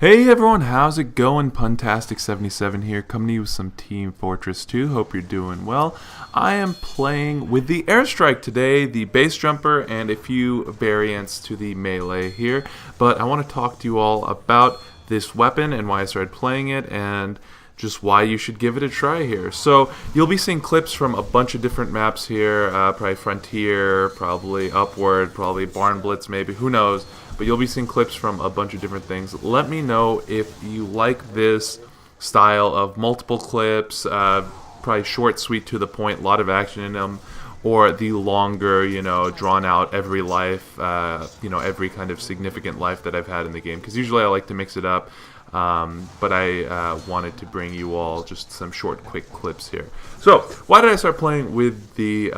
Hey everyone, how's it going? Puntastic77 here, coming to you with some Team Fortress 2. Hope you're doing well. I am playing with the Airstrike today, the base jumper, and a few variants to the melee here. But I want to talk to you all about this weapon and why I started playing it, and just why you should give it a try here. So you'll be seeing clips from a bunch of different maps here, probably Frontier, probably Upward, probably Barn Blitz maybe, who knows. But you'll be seeing clips from a bunch of different things. Let me know if you like this style of multiple clips, probably short, sweet, to the point, a lot of action in them, or the longer, drawn out every life, every kind of significant life that I've had in the game. Because usually I like to mix it up, but I wanted to bring you all just some short, quick clips here. So, why did I start playing with the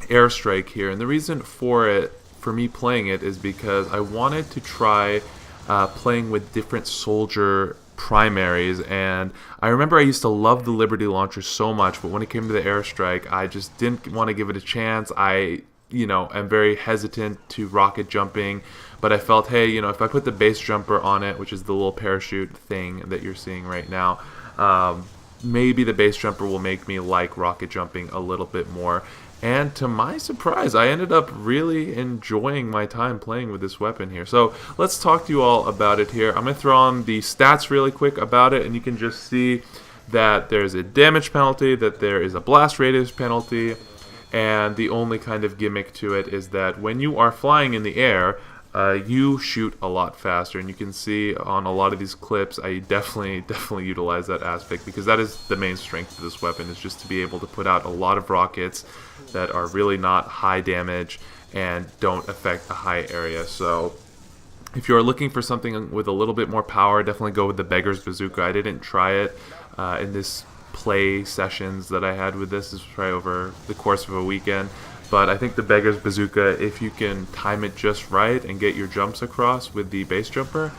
Airstrike here? And the reason for me playing it is because I wanted to try playing with different soldier primaries, and I remember I used to love the Liberty launcher so much, but when it came to the Airstrike, I just didn't want to give it a chance. I am very hesitant to rocket jumping, but I felt, hey, if I put the base jumper on it, which is the little parachute thing that you're seeing right now, maybe the base jumper will make me like rocket jumping a little bit more. And to my surprise, I ended up really enjoying my time playing with this weapon here. So let's talk to you all about it here. I'm going to throw on the stats really quick about it, and you can just see that there's a damage penalty, that there is a blast radius penalty, and the only kind of gimmick to it is that when you are flying in the air, you shoot a lot faster, and you can see on a lot of these clips I definitely utilize that aspect, because that is the main strength of this weapon, is just to be able to put out a lot of rockets that are really not high damage and don't affect a high area. So if you're looking for something with a little bit more power, definitely go with the Beggar's Bazooka. I didn't try it in this play sessions that I had with this. This was probably over the course of a weekend. But I think the Beggar's Bazooka, if you can time it just right and get your jumps across with the base jumper,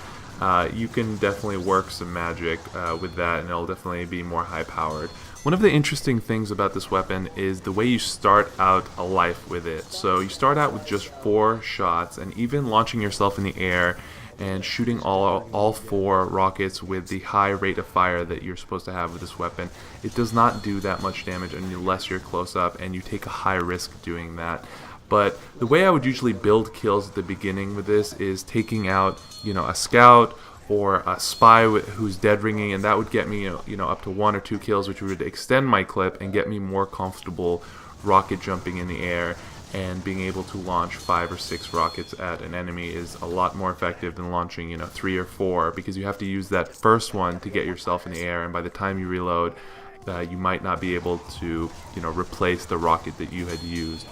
you can definitely work some magic with that, and it'll definitely be more high-powered. One of the interesting things about this weapon is the way you start out a life with it. So you start out with just 4 shots, and even launching yourself in the air and shooting all 4 rockets with the high rate of fire that you're supposed to have with this weapon, it does not do that much damage unless you're close up, and you take a high risk doing that. But the way I would usually build kills at the beginning with this is taking out, a scout or a spy who's dead ringing, and that would get me, up to 1 or 2 kills, which would extend my clip and get me more comfortable rocket jumping in the air. And being able to launch 5 or 6 rockets at an enemy is a lot more effective than launching, 3 or 4, because you have to use that first one to get yourself in the air, and by the time you reload, you might not be able to, replace the rocket that you had used.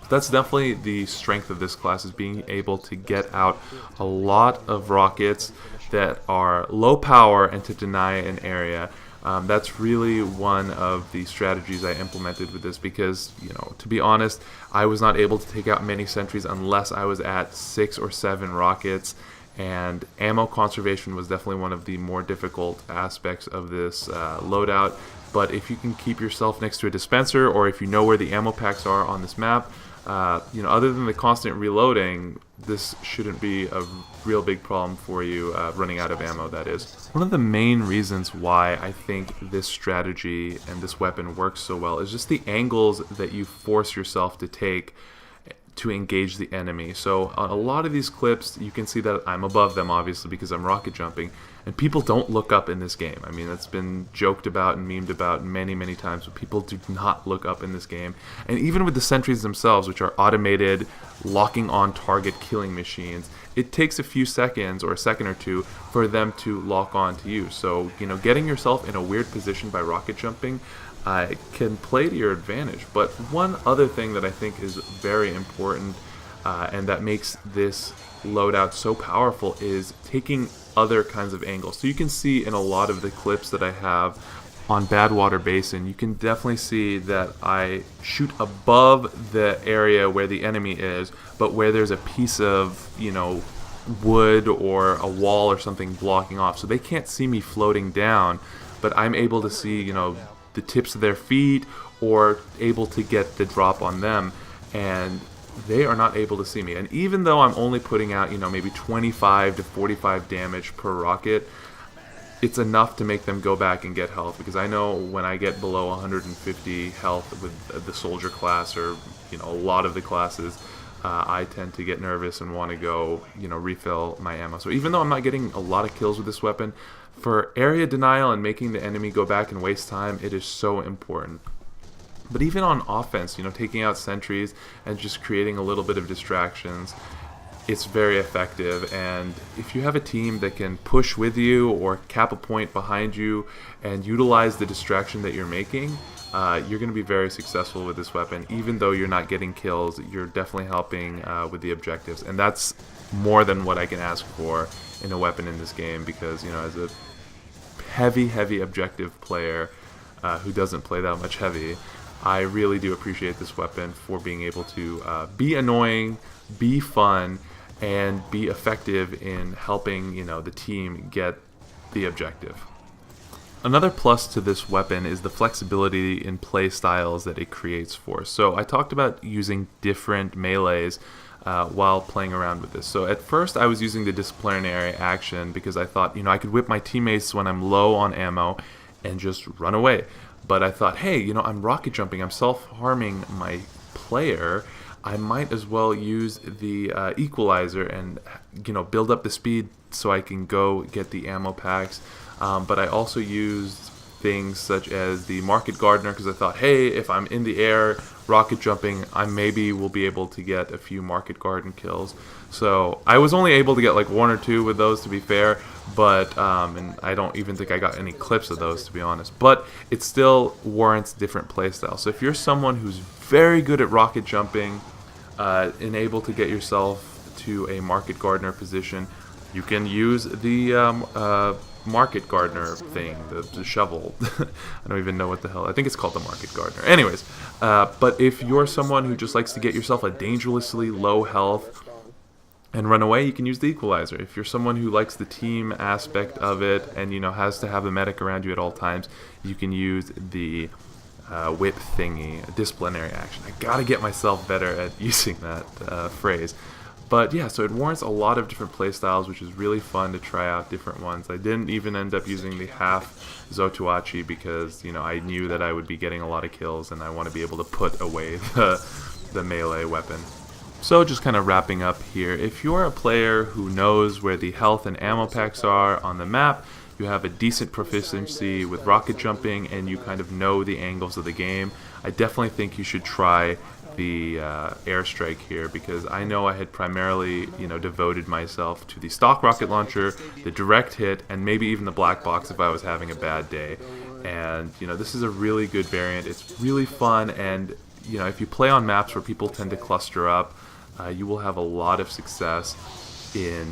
That's definitely the strength of this class, is being able to get out a lot of rockets that are low power and to deny an area. That's really one of the strategies I implemented with this, because, to be honest, I was not able to take out many sentries unless I was at 6 or 7 rockets, and ammo conservation was definitely one of the more difficult aspects of this loadout. But if you can keep yourself next to a dispenser, or if you know where the ammo packs are on this map, other than the constant reloading, this shouldn't be a real big problem for you running out of ammo, that is. One of the main reasons why I think this strategy and this weapon works so well is just the angles that you force yourself to take to engage the enemy. So on a lot of these clips, you can see that I'm above them, obviously, because I'm rocket jumping, and people don't look up in this game. I mean, that's been joked about and memed about many times, but people do not look up in this game. And even with the sentries themselves, which are automated, locking on target killing machines, it takes a few seconds or a second or two for them to lock on to you. So, getting yourself in a weird position by rocket jumping can play to your advantage. But one other thing that I think is very important and that makes this loadout so powerful is taking other kinds of angles. So you can see in a lot of the clips that I have on Badwater Basin, you can definitely see that I shoot above the area where the enemy is, but where there's a piece of, wood or a wall or something blocking off. So they can't see me floating down, but I'm able to see, the tips of their feet, or able to get the drop on them. And they are not able to see me. And even though I'm only putting out, maybe 25 to 45 damage per rocket, it's enough to make them go back and get health, because I know when I get below 150 health with the soldier class, or a lot of the classes, I tend to get nervous and want to go refill my ammo. So even though I'm not getting a lot of kills with this weapon, for area denial and making the enemy go back and waste time, it is so important. But even on offense, taking out sentries and just creating a little bit of distractions, it's very effective. And if you have a team that can push with you or cap a point behind you and utilize the distraction that you're making, you're going to be very successful with this weapon. Even though you're not getting kills, you're definitely helping with the objectives. And that's more than what I can ask for in a weapon in this game, because, as a heavy objective player who doesn't play that much heavy, I really do appreciate this weapon for being able to be annoying, be fun, and be effective in helping the team get the objective. Another plus to this weapon is the flexibility in play styles that it creates for us. So I talked about using different melees while playing around with this. So at first I was using the disciplinary action because I thought I could whip my teammates when I'm low on ammo and just run away. But I thought, hey, I'm rocket jumping, I'm self-harming my player, I might as well use the equalizer and build up the speed so I can go get the ammo packs. But I also used things such as the Market Gardener, because I thought, hey, if I'm in the air rocket jumping, I maybe will be able to get a few Market Garden kills. So I was only able to get like 1 or 2 with those, to be fair, but and I don't even think I got any clips of those, to be honest. But it still warrants different playstyles. So if you're someone who's very good at rocket jumping and able to get yourself to a Market Gardener position, you can use the Market Gardener thing, the shovel. I don't even know what the hell. I think it's called the Market Gardener. Anyways, but if you're someone who just likes to get yourself a dangerously low health and run away, you can use the equalizer. If you're someone who likes the team aspect of it and has to have a medic around you at all times, you can use the whip thingy, disciplinary action. I gotta get myself better at using that phrase. But yeah, so it warrants a lot of different playstyles, which is really fun to try out different ones. I didn't even end up using the half Zotuachi because I knew that I would be getting a lot of kills and I want to be able to put away the melee weapon. So just kind of wrapping up here, if you're a player who knows where the health and ammo packs are on the map, you have a decent proficiency with rocket jumping, and you kind of know the angles of the game, I definitely think you should try the Airstrike here, because I know I had primarily devoted myself to the stock rocket launcher, the direct hit, and maybe even the black box if I was having a bad day. And this is a really good variant. It's really fun, and if you play on maps where people tend to cluster up, you will have a lot of success in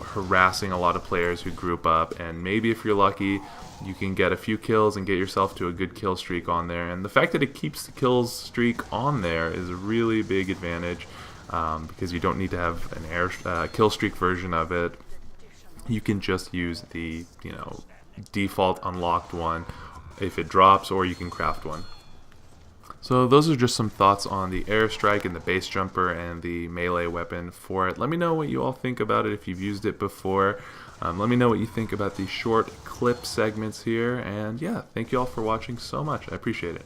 harassing a lot of players who group up, and maybe if you're lucky, you can get a few kills and get yourself to a good kill streak on there. And the fact that it keeps the kills streak on there is a really big advantage, because you don't need to have an kill streak version of it. You can just use the default unlocked one if it drops, or you can craft one. So those are just some thoughts on the Airstrike and the base jumper and the melee weapon for it. Let me know what you all think about it if you've used it before. Let me know what you think about these short clip segments here. And yeah, thank you all for watching so much. I appreciate it.